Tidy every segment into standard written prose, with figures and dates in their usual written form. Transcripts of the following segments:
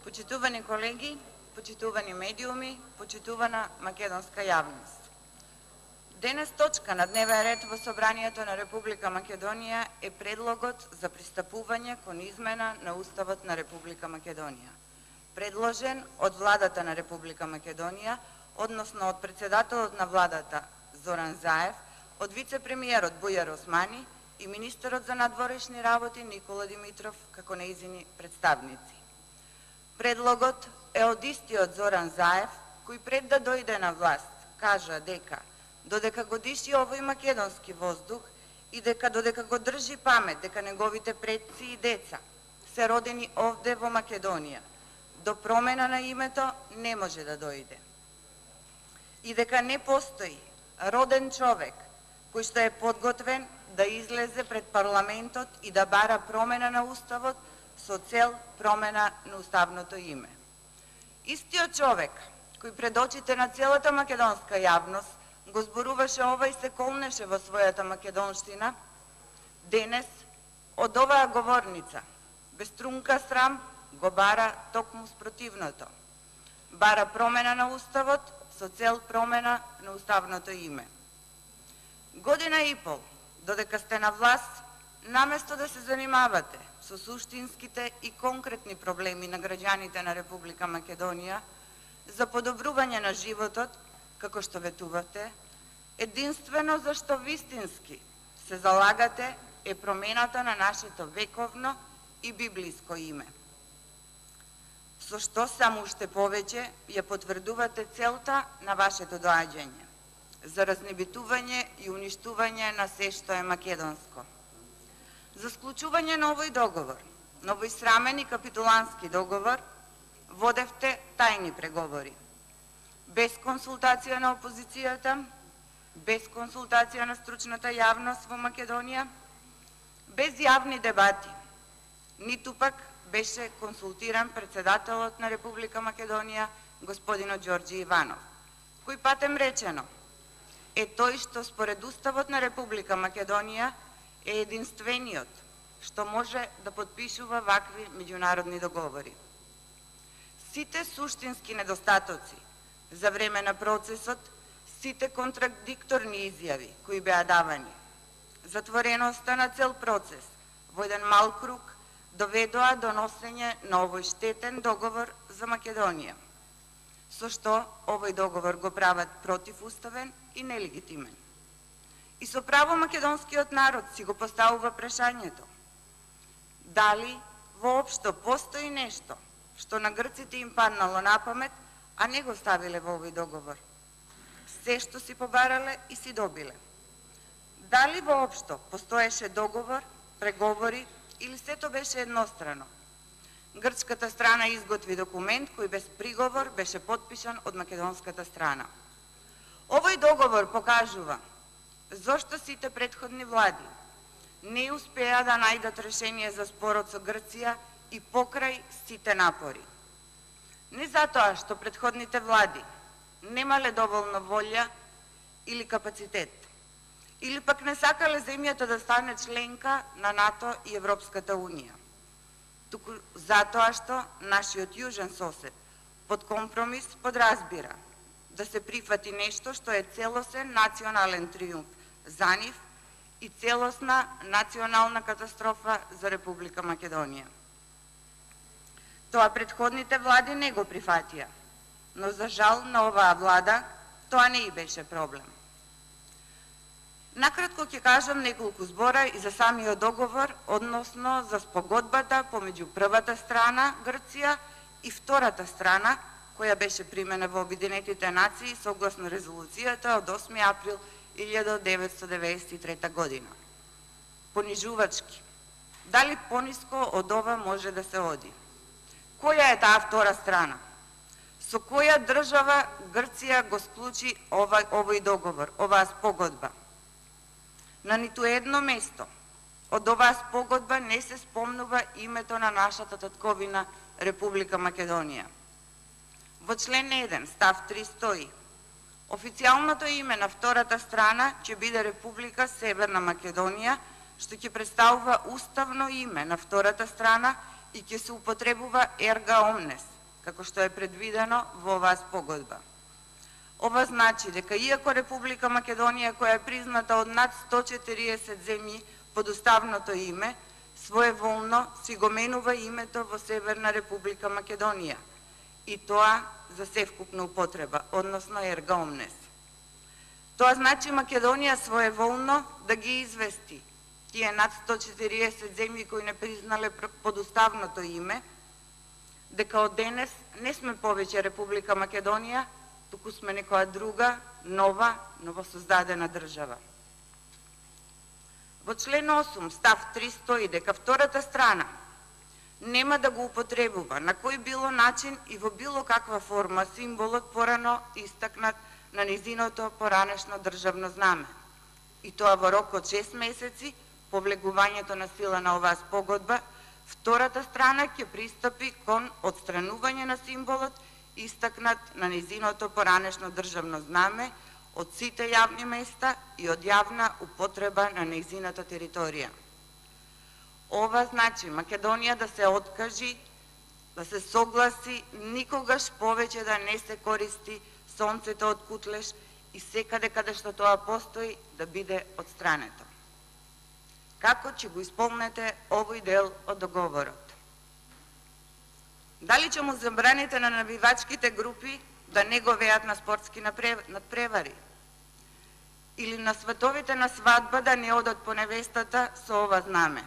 Почитувани колеги, почитувани медиуми, почитувана македонска јавност. Денес точка на дневен ред во Собранието на Република Македонија е предлогот за пристапување кон измена на Уставот на Република Македонија, предложен од Владата на Република Македонија, односно од председателот на Владата Зоран Заев, од вице-премиерот Бујар Османи и министерот за надворешни работи Никола Димитров како нејзини представници. Предлогот е од истиот Зоран Заев, кој пред да дојде на власт кажа дека додека го диши овој македонски воздух и додека го држи памет дека неговите предци и деца се родени овде во Македонија, до промена на името не може да дојде. И дека не постои роден човек кој што е подготвен да излезе пред парламентот и да бара промена на Уставот со цел промена на уставното име. Истиот човек кој пред очите на целата македонска јавност го зборуваше ова и се колнеше во својата македонштина, денес од оваа говорница, без трунка срам, го бара токму спротивното. Бара промена на Уставот со цел промена на уставното име. Година и пол, додека сте на власт, наместо да се занимавате со суштинските и конкретни проблеми на граѓаните на Република Македонија за подобрување на животот, како што ветувате, единствено зашто вистински се залагате е промената на нашето вековно и библиско име. Со што само уште повеќе ја потврдувате целта на вашето доаѓање за разнебитување и уништување на се што е македонско. За склучување на овој договор, на овој срамен и капитулански договор, водевте тајни преговори. Без консултација на опозицијата, без консултација на стручната јавност во Македонија, без јавни дебати, ниту пак беше консултиран председателот на Република Македонија, господинот Ѓорѓи Иванов, кој патем речено е тој што според Уставот на Република Македонија е единствениот што може да подпишува вакви меѓународни договори. Сите суштински недостатоци за време на процесот, сите контрадикторни изјави кои беа давани, затвореноста на цел процес во еден мал круг доведоа до носење на овој штетен договор за Македонија, со што овој договор го прават противуставен и нелегитимен. И со право македонскиот народ си го поставува прашањето: дали воопшто постои нешто што на грците им паднало на памет, а не го ставиле во овој договор? Се што си побарале и си добиле. Дали воопшто постоеше договор, преговори или сето беше еднострано? Грчката страна изготви документ кој без приговор беше подпишан од македонската страна. Овој договор покажува зошто сите претходни влади не успеа да најдат решение за спорот со Грција и покрај сите напори. Не затоа што претходните влади немале доволно волја или капацитет, или пак не сакале земјата да стане членка на НАТО и Европската Унија, туку затоа што нашиот јужен сосед под компромис подразбира да се прифати нешто што е целосен национален триумф за нив и целосна национална катастрофа за Република Македонија. Тоа претходните влади не го прифатија, но за жал на оваа влада тоа не и беше проблем. Накратко ќе кажам неколку збора и за самиот договор, односно за спогодбата помеѓу првата страна, Грција, и втората страна, која беше примена во Обединетите нации согласно резолуцијата од 8 април 1993 година. Понижувачки. Дали пониско од ова може да се оди? Која е таа втора страна? Со која држава Грција го склучи овој договор, оваа спогодба? На ниту едно место од оваа спогодба не се спомнува името на нашата татковина Република Македонија. Во член 1, став 3 стои: официјалното име на втората страна ќе биде Република Северна Македонија, што ќе представува уставно име на втората страна и ќе се употребува ерга омнес, како што е предвидено во оваа спогодба. Ова значи дека иако Република Македонија, која е призната од над 140 земји под уставното име, своеволно си го менува името во Северна Република Македонија, и тоа за севкупна употреба, односно ерга омнес. Тоа значи Македонија своеволно да ги извести тие над 140 земји кои не признале под уставното име, дека од денес не сме повеќе Република Македонија, туку сме некоја друга, новосоздадена држава. Во член 8, став 3 стои дека втората страна нема да го употребува на кој било начин и во било каква форма символот порано истакнат на низиното поранешно државно знаме. И тоа во рок од 6 месеци по влегувањето на сила на оваа спогодба, втората страна ќе пристапи кон отстранување на символот истакнат на низиното поранешно државно знаме од сите јавни места и од јавна употреба на низината територија. Ова значи Македонија да се откажи, да се согласи никогаш повеќе да не се користи сонцето од Кутлеш и секаде каде што тоа постои да биде отстрането. Како ќе го исполнете овој дел од договорот? Дали ќе му забраните на навивачките групи да не го веат на спортски надпревари? Или на световите на свадба да не одат по невестата со ова знаме?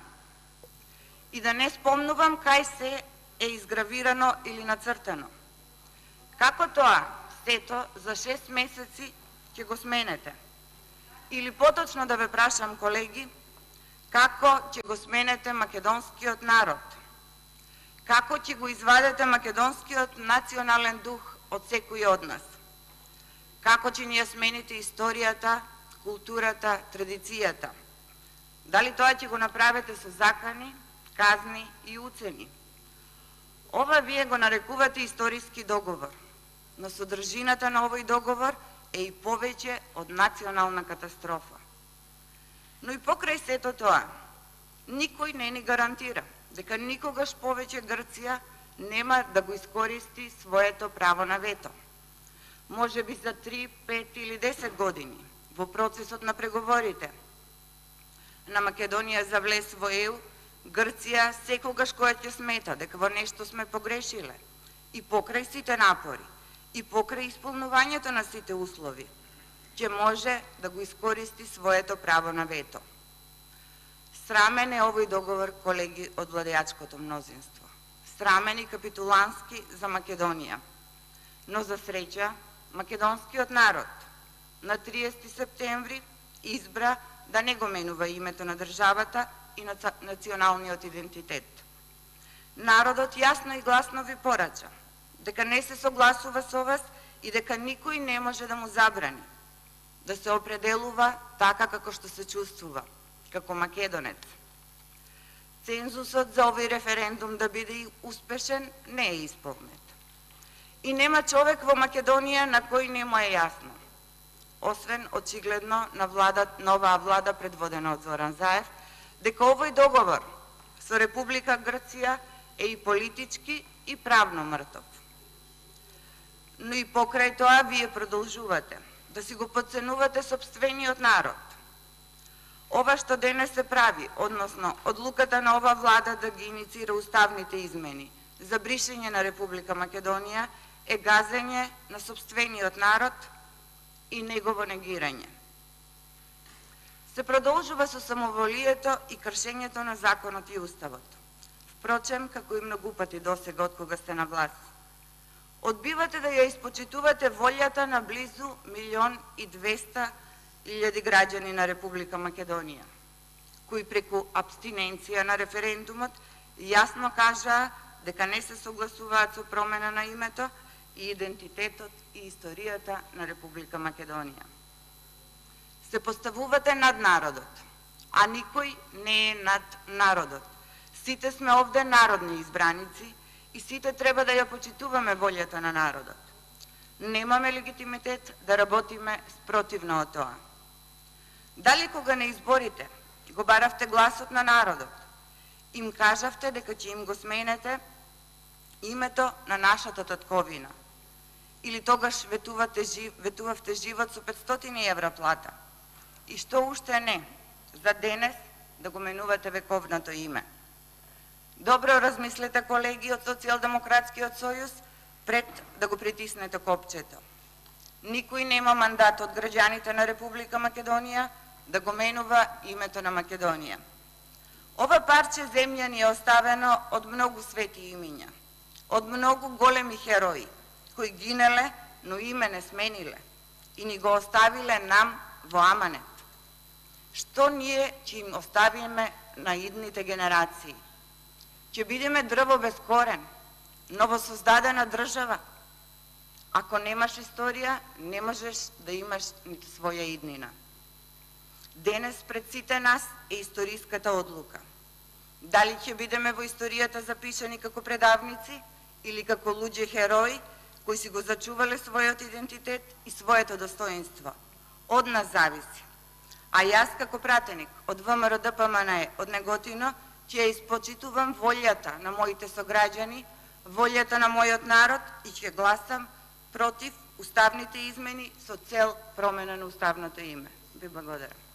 И да не спомнувам кај се е изгравирано или нацртано. Како тоа сето за 6 месеци ќе го сменете? Или поточно да ве прашам, колеги, како ќе го сменете македонскиот народ? Како ќе го извадете македонскиот национален дух од секој од нас? Како ќе ни ја смените историјата, културата, традицијата? Дали тоа ќе го направите со закани, казни и уцени? Ова вие го нарекувате историски договор, но содржината на овој договор е и повеќе од национална катастрофа. Но и покрај сето тоа, никој не ни гарантира дека никогаш повеќе Грција нема да го искористи своето право на вето. Може би за 3, 5 или 10 години во процесот на преговорите на Македонија за влез во ЕУ, Грција секогаш која ќе смета дека во нешто сме погрешиле и покрај сите напори и покрај исполнувањето на сите услови, ќе може да го искористи своето право на вето. Срамен е овој договор, колеги од владеачкото мнозинство. Срамен и капитулански за Македонија. Но за среќа, македонскиот народ на 30 септември избра да не го менува името на државата и на националниот идентитет. Народот јасно и гласно ви порача дека не се согласува со вас и дека никој не може да му забрани да се определува така како што се чувствува, како македонец. Цензусот за овој референдум да биде успешен не е исполнет. И нема човек во Македонија на кој не му е јасно, освен очигледно на новаа влада предводена од Зоран Заев, дека овој договор со Република Грција е и политички и правно мртов. Но и покрај тоа вие продолжувате да си го потценувате сопствениот народ. Ова што денес се прави, односно одлуката на ова влада да ги иницира уставните измени за бришење на Република Македонија, е газење на сопствениот народ и негово негирање. Се продолжува со самоволието и кршењето на законот и уставот. Впрочем, како и многу пати досега од кога сте на власт. Одбивате да ја испочитувате волјата на близу 1.200.000 граѓани на Република Македонија, кои преку абстиненција на референдумот јасно кажаа дека не се согласуваат со промена на името и идентитетот и историјата на Република Македонија. Се поставувате над народот, а никој не е над народот. Сите сме овде народни избраници и сите треба да ја почитуваме волјата на народот. Немаме легитимитет да работиме спротивно од тоа. Дали кога на изборите го баравте гласот на народот им кажавте дека ќе им го сменете името на нашата татковина. Или тогаш ветувавте живот со 500 евра плата. И што уште не, за денес да го менувате вековното име. Добро размислете, колеги од Социјалдемократскиот сојуз, пред да го притиснете копчето. Никој нема мандат од граѓаните на Република Македонија да го менува името на Македонија. Ова парче земја ни е оставено од многу свети имиња, од многу големи херои, кои гинеле, но име не смениле и ни го оставиле нам во аманет. Што ние ќе им оставиме на идните генерации? Ќе бидеме дрво без корен, новосоздадена држава. Ако немаш историја, не можеш да имаш ниту своја иднина. Денес пред сите нас е историската одлука. Дали ќе бидеме во историјата запишани како предавници или како луѓе херои кои си го зачувале својот идентитет и своето достоинство. Од нас зависи. А јас како пратеник од ВМРО ДПМНЕ од Неготино ќе испочитувам волјата на моите сограѓани, волјата на мојот народ и ќе гласам против уставните измени со цел промена на уставното име. Ви благодарам.